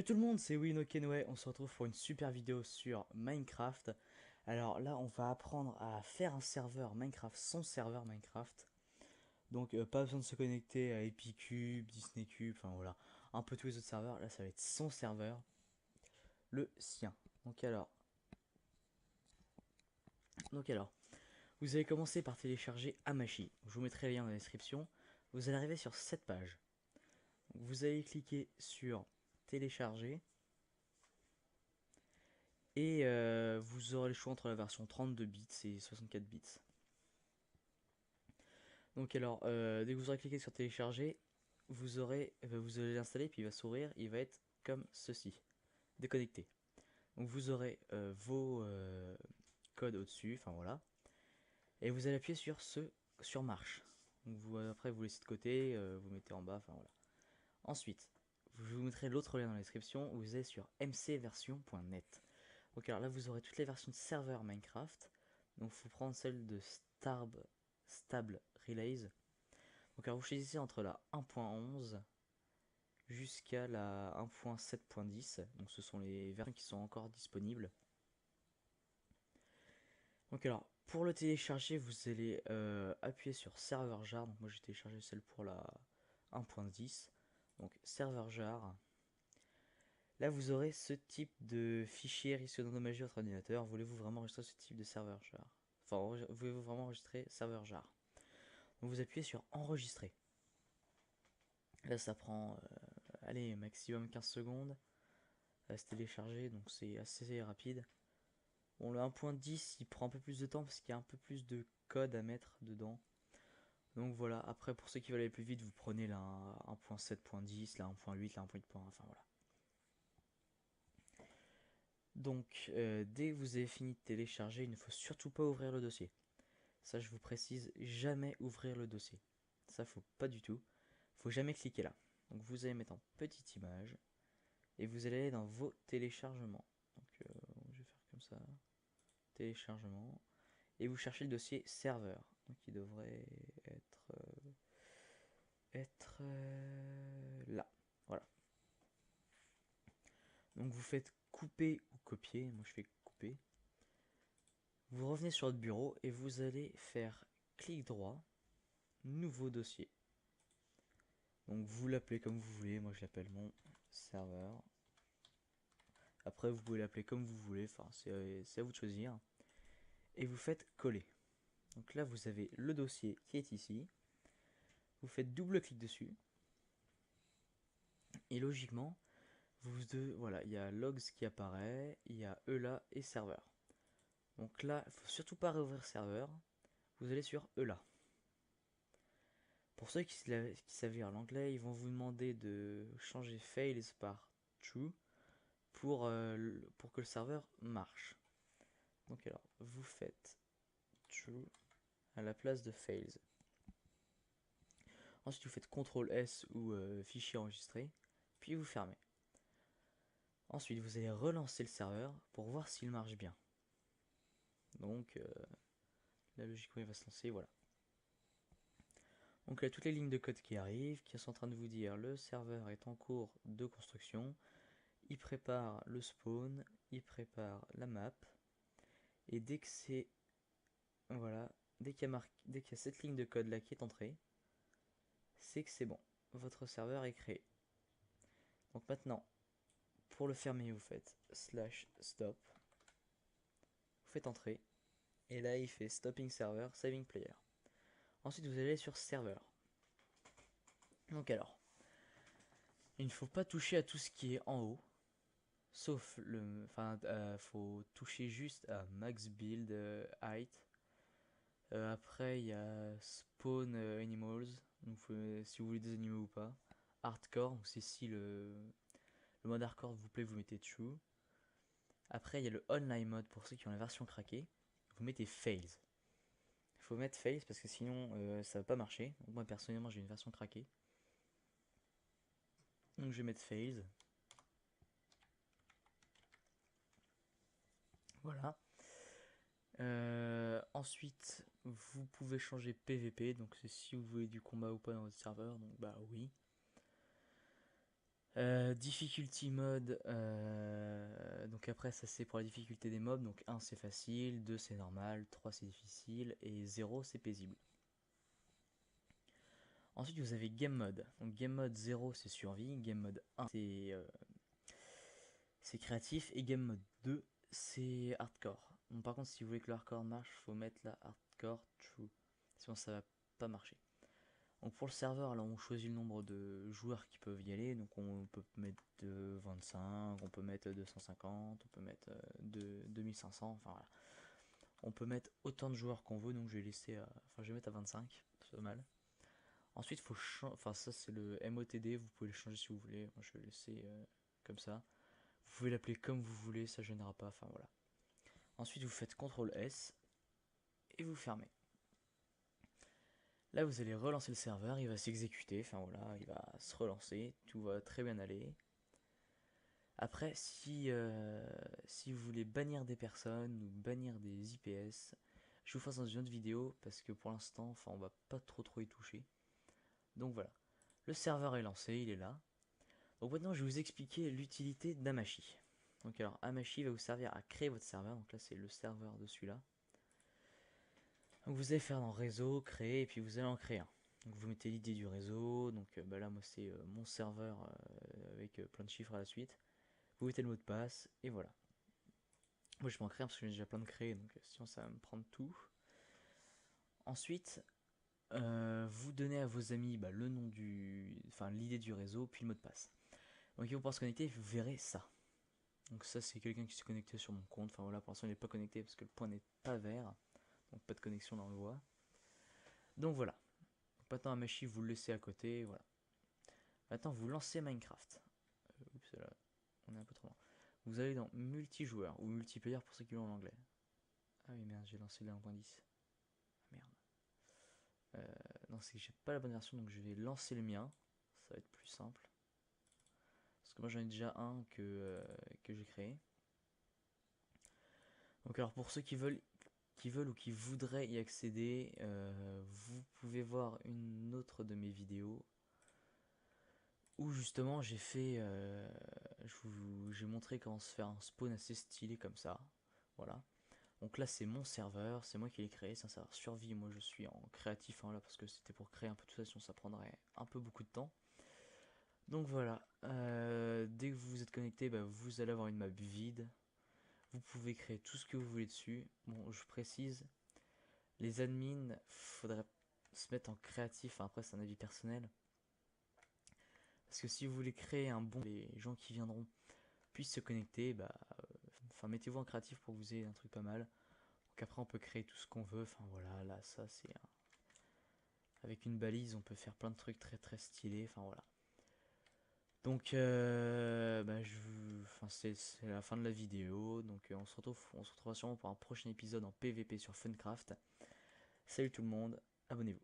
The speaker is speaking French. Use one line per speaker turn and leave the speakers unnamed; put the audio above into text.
tout le monde, c'est Wino Kenway, on se retrouve pour une super vidéo sur Minecraft. Alors là, on va apprendre à faire un serveur Minecraft, son serveur Minecraft. Donc pas besoin de se connecter à Epicube, Disney Cube, enfin voilà, un peu tous les autres serveurs. Là, ça va être son serveur, le sien. Donc alors, donc alors, vous allez commencer par télécharger Hamachi. Je vous mettrai le lien dans la description. Vous allez arriver sur cette page. Vous allez cliquer sur télécharger. Et vous aurez le choix entre la version 32 bits et 64 bits. Donc alors, dès que vous aurez cliqué sur télécharger, vous allez l'installer, puis il va sourire, il va être comme ceci, déconnecté. Donc vous aurez vos codes au-dessus, enfin voilà, et vous allez appuyer sur marche. Donc après vous laissez de côté, vous mettez en bas, enfin voilà. Ensuite, je vous mettrai l'autre lien dans la description, où vous allez sur mcversion.net. Donc alors là vous aurez toutes les versions de serveur Minecraft. Donc il faut prendre celle de Stable Relays. Donc alors vous choisissez entre la 1.11 jusqu'à la 1.7.10. Donc ce sont les versions qui sont encore disponibles. Donc alors pour le télécharger vous allez appuyer sur serveur jar. Donc moi j'ai téléchargé celle pour la 1.10. Donc serveur jar. Là vous aurez ce type de fichier risque d'endommager votre ordinateur. Voulez-vous vraiment enregistrer ce type de serveur jar? Enfin, voulez-vous vraiment enregistrer serveur jar? Donc vous appuyez sur enregistrer. Là ça prend allez maximum 15 secondes à se télécharger, donc c'est assez rapide. Bon, le 1.10 il prend un peu plus de temps parce qu'il y a un peu plus de code à mettre dedans. Donc voilà, après pour ceux qui veulent aller plus vite, vous prenez la 1.7.10, la 1.8, la 1.8. Enfin voilà. Donc dès que vous avez fini de télécharger, il ne faut surtout pas ouvrir le dossier. Ça je vous précise, jamais ouvrir le dossier. Ça faut pas du tout. Faut jamais cliquer là. Donc vous allez mettre en petite image et vous allez aller dans vos téléchargements. Donc je vais faire comme ça, téléchargement, et vous cherchez le dossier serveur. Donc il devrait être là. Voilà. Donc vous faites couper ou copier. Moi je fais couper. Vous revenez sur votre bureau et vous allez faire clic droit, nouveau dossier. Donc vous l'appelez comme vous voulez. Moi je l'appelle mon serveur. Après vous pouvez l'appeler comme vous voulez. Enfin c'est à vous de choisir. Et vous faites coller. Donc là vous avez le dossier qui est ici. Vous faites double clic dessus. Et logiquement, voilà, il y a logs qui apparaît, il y a ELA et serveur. Donc là, il ne faut surtout pas réouvrir serveur. Vous allez sur ELA. Pour ceux qui savent lire l'anglais, ils vont vous demander de changer fails par true pour que le serveur marche. Donc alors, vous faites true à la place de fails. Ensuite, vous faites CTRL S ou fichier enregistré, puis vous fermez. Ensuite, vous allez relancer le serveur pour voir s'il marche bien. Donc là, logiquement, il va se lancer, voilà. Donc là, toutes les lignes de code qui arrivent, qui sont en train de vous dire le serveur est en cours de construction, il prépare le spawn, il prépare la map, et dès que c'est, voilà, dès qu'il y a cette ligne de code là qui est entrée, c'est que c'est bon, votre serveur est créé. Donc maintenant, pour le fermer, vous faites /stop, vous faites entrer, et là il fait stopping server, saving player. Ensuite vous allez sur serveur. Donc alors, il ne faut pas toucher à tout ce qui est en haut, sauf enfin, faut toucher juste à max build height. Après, il y a spawn animals, donc si vous voulez des animaux ou pas. Hardcore, donc c'est si le mode hardcore vous plaît, vous mettez true. Après, il y a le online mode pour ceux qui ont la version craquée. Vous mettez fails. Il faut mettre fails parce que sinon ça va pas marcher. Donc moi personnellement, j'ai une version craquée. Donc je vais mettre fails. Voilà. Ensuite, vous pouvez changer PVP, donc c'est si vous voulez du combat ou pas dans votre serveur, donc bah oui. Difficulty mode, donc après ça c'est pour la difficulté des mobs, donc 1 c'est facile, 2 c'est normal, 3 c'est difficile et 0 c'est paisible. Ensuite vous avez game mode, donc game mode 0 c'est survie, game mode 1 c'est créatif et game mode 2 c'est hardcore. Bon, par contre si vous voulez que le hardcore marche, faut mettre la hardcore true, sinon ça va pas marcher. Donc pour le serveur, là on choisit le nombre de joueurs qui peuvent y aller, donc on peut mettre 25, on peut mettre 250, on peut mettre 2500, enfin voilà. On peut mettre autant de joueurs qu'on veut, donc je vais laisser enfin je vais mettre à 25, c'est pas mal. Ensuite faut changer, enfin ça c'est le MOTD, vous pouvez le changer si vous voulez, moi je vais le laisser comme ça. Vous pouvez l'appeler comme vous voulez, ça gênera pas, enfin voilà. Ensuite vous faites CTRL S et vous fermez. Là, vous allez relancer le serveur, il va s'exécuter, enfin voilà, il va se relancer, tout va très bien aller. Après, si vous voulez bannir des personnes ou bannir des IPS, je vous ferai dans une autre vidéo parce que pour l'instant, enfin, on va pas trop y toucher. Donc voilà, le serveur est lancé, il est là. Donc maintenant, je vais vous expliquer l'utilité d'Amashi. Donc alors, Amashi va vous servir à créer votre serveur. Donc là, c'est le serveur de celui-là. Donc vous allez faire dans réseau, créer, et puis vous allez en créer un. Donc vous mettez l'idée du réseau, donc bah là moi c'est mon serveur avec plein de chiffres à la suite. Vous mettez le mot de passe, et voilà. Moi je vais en créer un parce que j'ai déjà plein de créés, donc sinon ça va me prendre tout. Ensuite, vous donnez à vos amis bah, le nom du. Enfin l'idée du réseau, puis le mot de passe. Donc ils vont pouvoir se connecter, vous verrez ça. Donc ça c'est quelqu'un qui s'est connecté sur mon compte, enfin voilà, pour l'instant il n'est pas connecté parce que le point n'est pas vert, donc pas de connexion là on le voit. Donc voilà. Maintenant, un machine, vous le laissez à côté, voilà. Maintenant, vous lancez Minecraft. Oups, là, on est un peu trop loin. Vous allez dans multijoueur ou multiplayer pour ceux qui l'ont en anglais. Ah oui, merde, j'ai lancé le 1.10. Ah merde. Non, c'est que j'ai pas la bonne version, donc je vais lancer le mien. Ça va être plus simple. Parce que moi, j'en ai déjà un que j'ai créé. Donc, alors, pour ceux qui veulent ou qui voudraient y accéder, vous pouvez voir une autre de mes vidéos où justement j'ai montré comment se faire un spawn assez stylé comme ça. Voilà. Donc là c'est mon serveur, c'est moi qui l'ai créé, c'est un serveur survie, moi je suis en créatif hein, là parce que c'était pour créer un peu tout ça, sinon ça prendrait un peu beaucoup de temps. Donc voilà, dès que vous vous êtes connecté, bah, vous allez avoir une map vide. Vous pouvez créer tout ce que vous voulez dessus. Bon, je précise, les admins, faudrait se mettre en créatif, enfin, après c'est un avis personnel. Parce que si vous voulez créer un bon, les gens qui viendront puissent se connecter, bah, enfin mettez-vous en créatif pour que vous ayez un truc pas mal. Donc après on peut créer tout ce qu'on veut, enfin voilà, là ça c'est avec une balise on peut faire plein de trucs très stylés, enfin voilà. Donc bah, enfin, c'est la fin de la vidéo, donc on se retrouvera sûrement pour un prochain épisode en PVP sur Funcraft. Salut tout le monde, abonnez-vous.